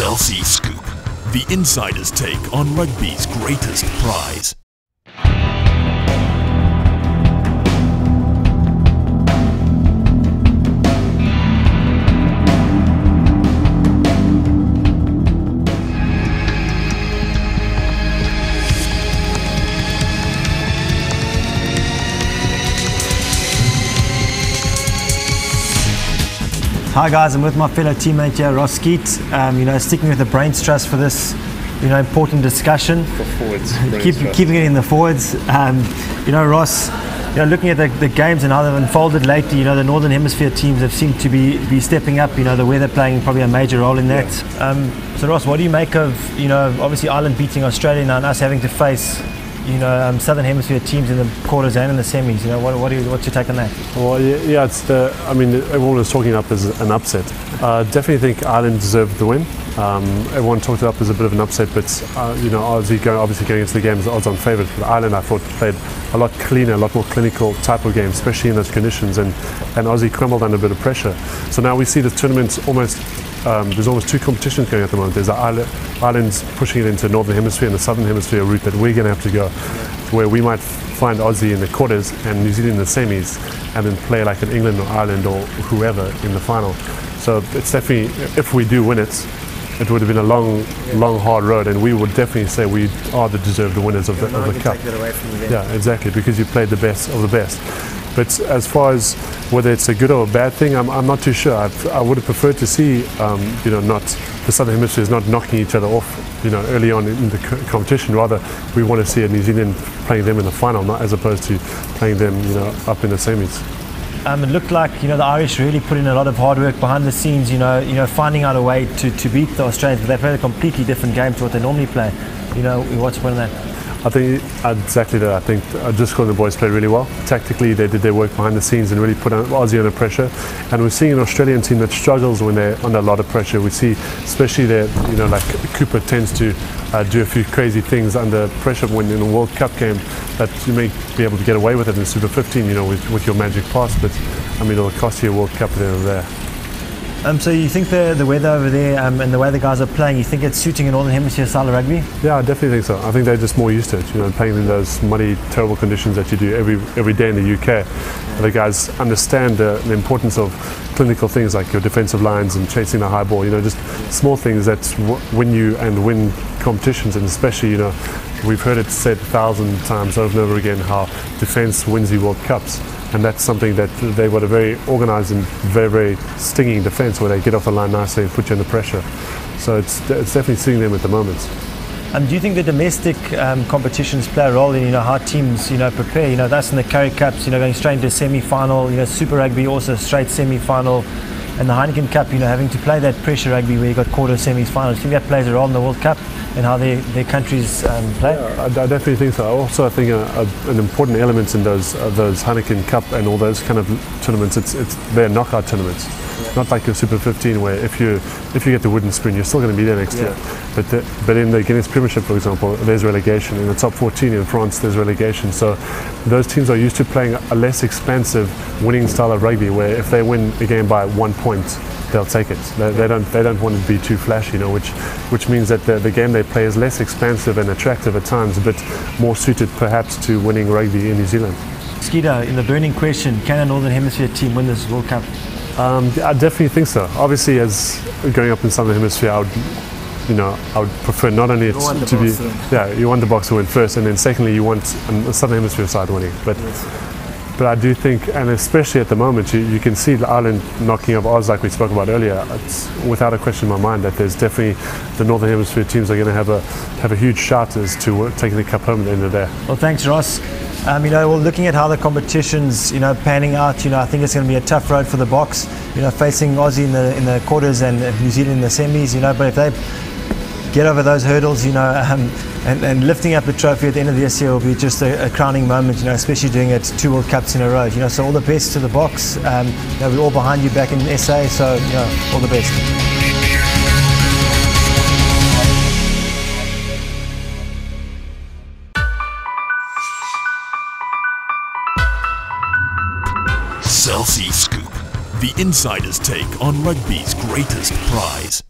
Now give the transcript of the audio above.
RWC Scoop, the insider's take on rugby's greatest prize. Hi guys, I'm with my fellow teammate here, Ross Skeate. Sticking with the brains trust for this, important discussion. For forwards, keeping it in the forwards. Ross, looking at the games and how they've unfolded lately, the Northern Hemisphere teams have seemed to be stepping up. The weather playing probably a major role in that. So Ross, what do you make of, obviously Ireland beating Australia now and us having to face Southern Hemisphere teams in the quarters and in the semis? What's your take on that? Well, yeah, everyone was talking it up as an upset. Definitely think Ireland deserved the win. Everyone talked it up as a bit of an upset, but Aussie obviously going into the game as the odds-on favourite. But Ireland, I thought, played a lot cleaner, a lot more clinical type of game, especially in those conditions, and Aussie crumbled under a bit of pressure. So now we see this tournament there's almost two competitions going at the moment. There's Ireland's pushing it into the Northern Hemisphere and the Southern Hemisphere route that we're going to have to go, where we might find Aussie in the quarters and New Zealand in the semis, and then play like an England or Ireland or whoever in the final. So it's definitely, if we do win it, it would have been a long, hard road, and we would definitely say we are the deserved winners of the cup. Take that away from them. Yeah, exactly, because you played the best of the best. But as far as whether it's a good or a bad thing, I'm not too sure. I would have preferred to see, not the Southern Hemisphere is not knocking each other off, early on in the competition. Rather, we want to see a New Zealand playing them in the final, not as opposed to playing them, up in the semis. It looked like the Irish really put in a lot of hard work behind the scenes. Finding out a way to beat the Australians. But they played a completely different game to what they normally play. What's the point of that? I think exactly that. I think just because the boys played really well. Tactically, they did their work behind the scenes and really put Aussie under pressure. And we're seeing an Australian team that struggles when they're under a lot of pressure. We see, especially like Cooper tends to do a few crazy things under pressure when in a World Cup game that you may be able to get away with it in Super 15, with your magic pass. But it'll cost you a World Cup there. So you think the weather over there and the way the guys are playing, you think it's suiting a Northern Hemisphere style of rugby? Yeah, I definitely think so. I think they're just more used to it, playing in those muddy, terrible conditions that you do every day in the UK. The guys understand the importance of clinical things like your defensive lines and chasing the high ball, just small things that win competitions, and especially, we've heard it said 1,000 times over and over again how defence wins the World Cups. And that's something that they've got a very organised and very, very stinging defence where they get off the line nicely and put you under pressure. So it's definitely seeing them at the moment. Do you think the domestic competitions play a role in how teams prepare? That's in the Currie Cups, going straight into a semi-final. Super Rugby also straight semi-final, and the Heineken Cup, having to play that pressure rugby where you got quarter, semis, finals. Do you think that plays a role in the World Cup and how their countries play? Yeah, I definitely think so. I think an important element in those Heineken Cup and all those kind of tournaments, it's their knockout tournaments. Not like your Super 15 where if you get the wooden spoon, you're still going to be there next year. But in the Guinness Premiership, for example, there's relegation. In the top 14 in France, there's relegation. So those teams are used to playing a less expansive winning style of rugby, where if they win a game by 1 point, they'll take it. They don't want to be too flashy, which means that the game they play is less expansive and attractive at times, but more suited perhaps to winning rugby in New Zealand. Skeete, in the burning question, can a Northern Hemisphere team win this World Cup? I definitely think so. Obviously, as going up in Southern Hemisphere, I would prefer not only it to be, you want the Boks to win first, and then secondly, you want a Southern Hemisphere side winning. But I do think, and especially at the moment, you can see Ireland knocking off Oz like we spoke about earlier. It's without a question in my mind that there's definitely the Northern Hemisphere teams are going to have a huge shout as to taking the cup home at the end of the day. Well, thanks, Ross. Looking at how the competition's panning out, I think it's going to be a tough road for the Boks. Facing Aussie in the quarters and New Zealand in the semis. But if they get over those hurdles, and lifting up the trophy at the end of this year will be just a crowning moment. Especially doing it 2 World Cups in a row. So all the best to the Boks. We're all behind you back in SA. So all the best. RWC Scoop, the insider's take on rugby's greatest prize.